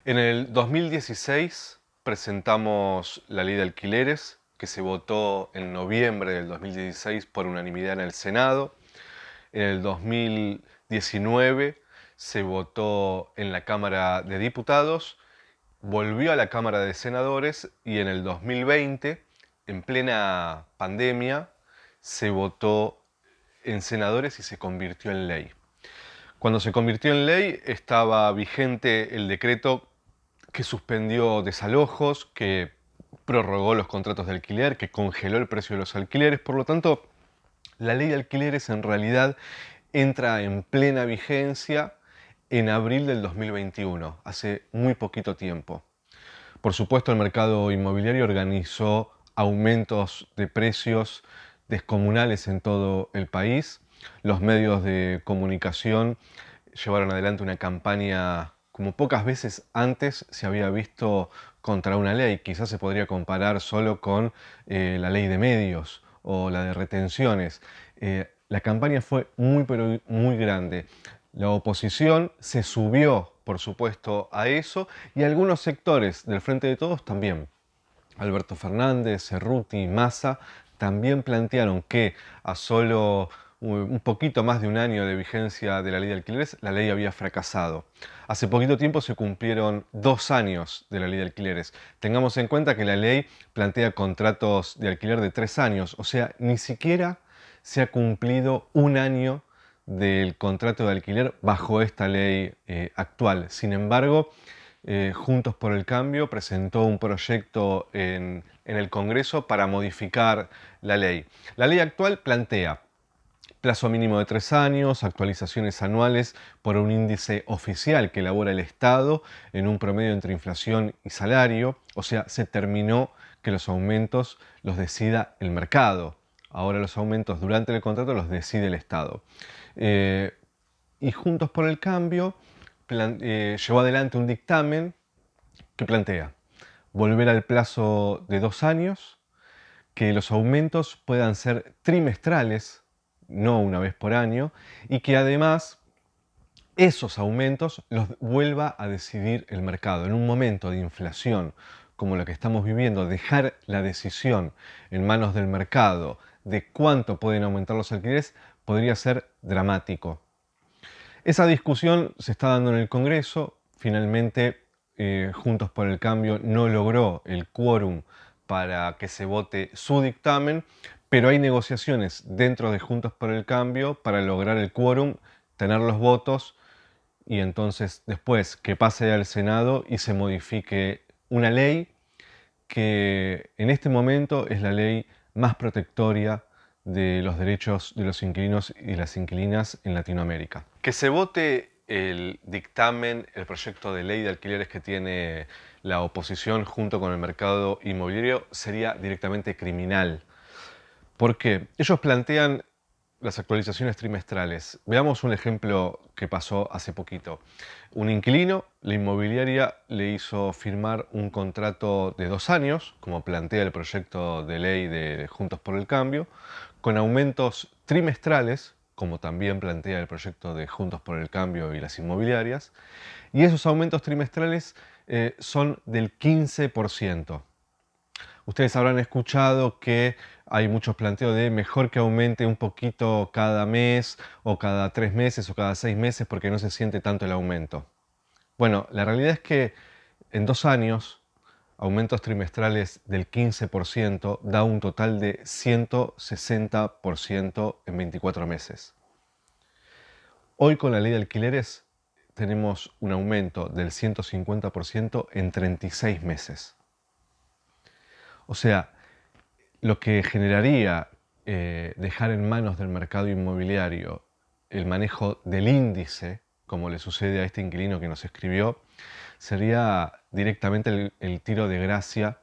En el 2016 presentamos la ley de alquileres, que se votó en noviembre del 2016 por unanimidad en el Senado. En el 2019 se votó en la Cámara de Diputados, volvió a la Cámara de Senadores y en el 2020, en plena pandemia, se votó en senadores y se convirtió en ley. Cuando se convirtió en ley estaba vigente el decreto que suspendió desalojos, que prorrogó los contratos de alquiler, que congeló el precio de los alquileres. Por lo tanto, la ley de alquileres en realidad entra en plena vigencia en abril del 2021, hace muy poquito tiempo. Por supuesto, el mercado inmobiliario organizó aumentos de precios descomunales en todo el país. Los medios de comunicación llevaron adelante una campaña como pocas veces antes se había visto contra una ley. Quizás se podría comparar solo con la ley de medios o la de retenciones. La campaña fue muy, pero muy grande. La oposición se subió, por supuesto, a eso y algunos sectores del Frente de Todos también. Alberto Fernández, Cerruti, Massa también plantearon que a solo un poquito más de un año de vigencia de la ley de alquileres, la ley había fracasado. Hace poquito tiempo se cumplieron 2 años de la ley de alquileres. Tengamos en cuenta que la ley plantea contratos de alquiler de 3 años, o sea, ni siquiera se ha cumplido un año del contrato de alquiler bajo esta ley actual. Sin embargo, Juntos por el Cambio presentó un proyecto en el Congreso para modificar la ley. La ley actual plantea plazo mínimo de 3 años, actualizaciones anuales por un índice oficial que elabora el Estado en un promedio entre inflación y salario. O sea, se terminó que los aumentos los decida el mercado. Ahora los aumentos durante el contrato los decide el Estado. Y Juntos por el Cambio llevó adelante un dictamen que plantea volver al plazo de 2 años, que los aumentos puedan ser trimestrales, no una vez por año, y que además esos aumentos los vuelva a decidir el mercado. En un momento de inflación como lo que estamos viviendo, dejar la decisión en manos del mercado de cuánto pueden aumentar los alquileres podría ser dramático. Esa discusión se está dando en el Congreso. Finalmente, Juntos por el Cambio no logró el quórum para que se vote su dictamen, pero hay negociaciones dentro de Juntos por el Cambio para lograr el quórum, tener los votos y entonces después que pase al Senado y se modifique una ley que en este momento es la ley más protectoria de los derechos de los inquilinos y las inquilinas en Latinoamérica. Que se vote el dictamen, el proyecto de ley de alquileres que tiene la oposición junto con el mercado inmobiliario sería directamente criminal. ¿Por qué? Ellos plantean las actualizaciones trimestrales. Veamos un ejemplo que pasó hace poquito. Un inquilino, la inmobiliaria le hizo firmar un contrato de 2 años, como plantea el proyecto de ley de Juntos por el Cambio, con aumentos trimestrales, como también plantea el proyecto de Juntos por el Cambio y las inmobiliarias, y esos aumentos trimestrales son del 15%. Ustedes habrán escuchado que hay muchos planteos de mejor que aumente un poquito cada mes o cada 3 meses o cada 6 meses porque no se siente tanto el aumento. Bueno, la realidad es que en 2 años, aumentos trimestrales del 15% da un total de 160% en 24 meses. Hoy con la ley de alquileres tenemos un aumento del 150% en 36 meses. O sea, lo que generaría dejar en manos del mercado inmobiliario el manejo del índice, como le sucede a este inquilino que nos escribió, sería directamente el tiro de gracia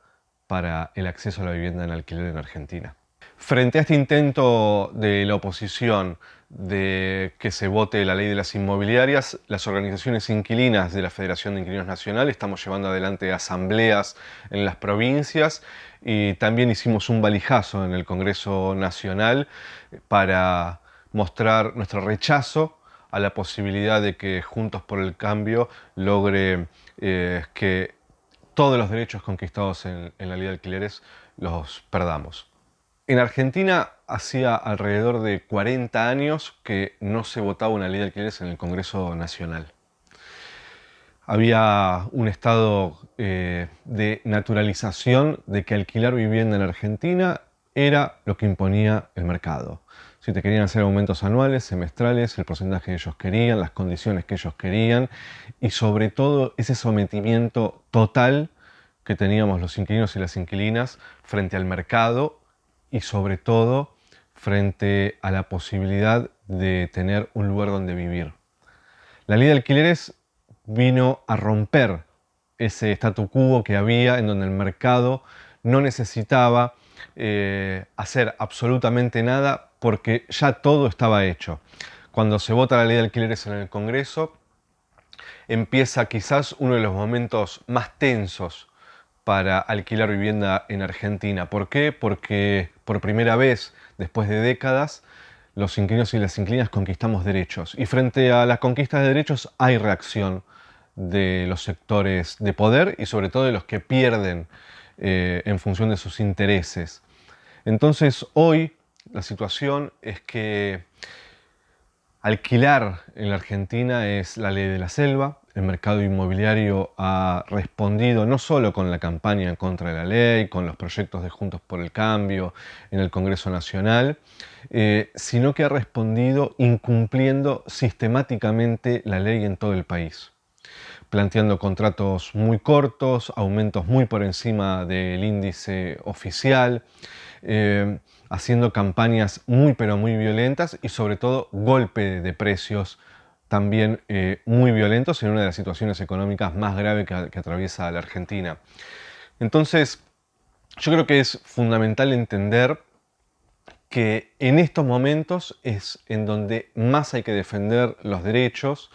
para el acceso a la vivienda en alquiler en Argentina. Frente a este intento de la oposición de que se vote la ley de las inmobiliarias, las organizaciones inquilinas de la Federación de Inquilinos Nacional estamos llevando adelante asambleas en las provincias y también hicimos un valijazo en el Congreso Nacional para mostrar nuestro rechazo a la posibilidad de que Juntos por el Cambio logre que todos los derechos conquistados en la ley de alquileres los perdamos. En Argentina hacía alrededor de 40 años que no se votaba una ley de alquileres en el Congreso Nacional. Había un estado de naturalización de que alquilar vivienda en Argentina era lo que imponía el mercado. Si te querían hacer aumentos anuales, semestrales, el porcentaje que ellos querían, las condiciones que ellos querían y sobre todo ese sometimiento total que teníamos los inquilinos y las inquilinas frente al mercado y sobre todo frente a la posibilidad de tener un lugar donde vivir. La ley de alquileres vino a romper ese statu quo que había en donde el mercado no necesitaba hacer absolutamente nada porque ya todo estaba hecho. Cuando se vota la ley de alquileres en el Congreso, empieza quizás uno de los momentos más tensos para alquilar vivienda en Argentina. ¿Por qué? Porque por primera vez, después de décadas, los inquilinos y las inquilinas conquistamos derechos. Y frente a las conquistas de derechos hay reacción de los sectores de poder y sobre todo de los que pierden en función de sus intereses. Entonces hoy la situación es que alquilar en la Argentina es la ley de la selva. El mercado inmobiliario ha respondido no solo con la campaña en contra de la ley, con los proyectos de Juntos por el Cambio en el Congreso Nacional, sino que ha respondido incumpliendo sistemáticamente la ley en todo el país, planteando contratos muy cortos, aumentos muy por encima del índice oficial, haciendo campañas muy pero muy violentas y sobre todo golpe de precios también muy violentos en una de las situaciones económicas más graves que atraviesa la Argentina. Entonces, yo creo que es fundamental entender que en estos momentos es en donde más hay que defender los derechos.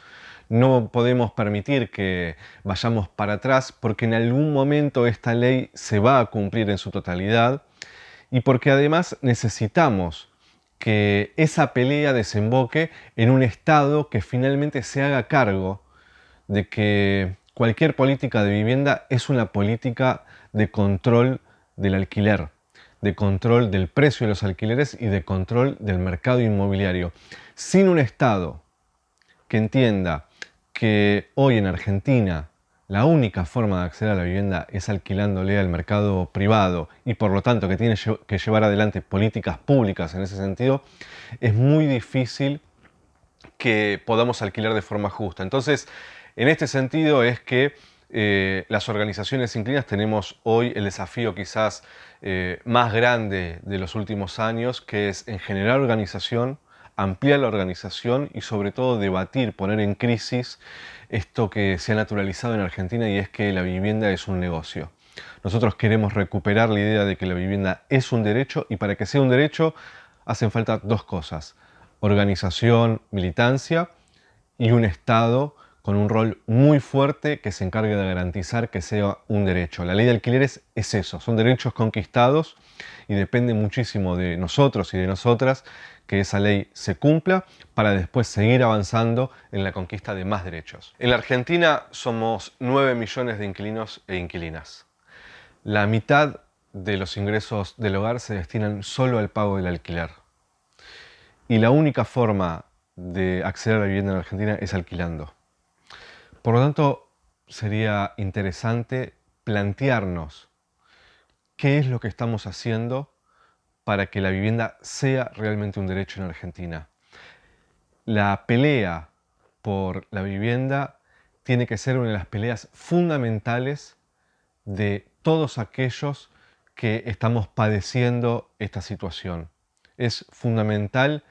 No podemos permitir que vayamos para atrás porque en algún momento esta ley se va a cumplir en su totalidad y porque además necesitamos que esa pelea desemboque en un Estado que finalmente se haga cargo de que cualquier política de vivienda es una política de control del alquiler, de control del precio de los alquileres y de control del mercado inmobiliario. Sin un Estado que entienda que hoy en Argentina la única forma de acceder a la vivienda es alquilándole al mercado privado y por lo tanto que tiene que llevar adelante políticas públicas en ese sentido, es muy difícil que podamos alquilar de forma justa. Entonces, en este sentido es que las organizaciones inquilinas tenemos hoy el desafío quizás más grande de los últimos años, que es en generar organización, ampliar la organización y sobre todo debatir, poner en crisis esto que se ha naturalizado en Argentina y es que la vivienda es un negocio. Nosotros queremos recuperar la idea de que la vivienda es un derecho y para que sea un derecho hacen falta dos cosas: organización, militancia y un Estado con un rol muy fuerte que se encargue de garantizar que sea un derecho. La ley de alquileres es eso, son derechos conquistados y depende muchísimo de nosotros y de nosotras que esa ley se cumpla para después seguir avanzando en la conquista de más derechos. En la Argentina somos 9 millones de inquilinos e inquilinas. La mitad de los ingresos del hogar se destinan solo al pago del alquiler. Y la única forma de acceder a la vivienda en Argentina es alquilando. Por lo tanto, sería interesante plantearnos qué es lo que estamos haciendo para que la vivienda sea realmente un derecho en Argentina. La pelea por la vivienda tiene que ser una de las peleas fundamentales de todos aquellos que estamos padeciendo esta situación. Es fundamental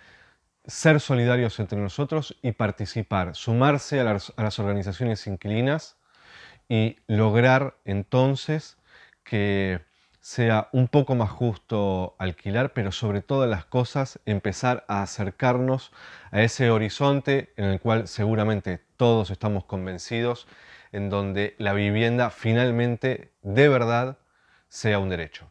ser solidarios entre nosotros y participar, sumarse a las organizaciones inquilinas y lograr entonces que sea un poco más justo alquilar, pero sobre todas las cosas empezar a acercarnos a ese horizonte en el cual seguramente todos estamos convencidos, en donde la vivienda finalmente de verdad sea un derecho.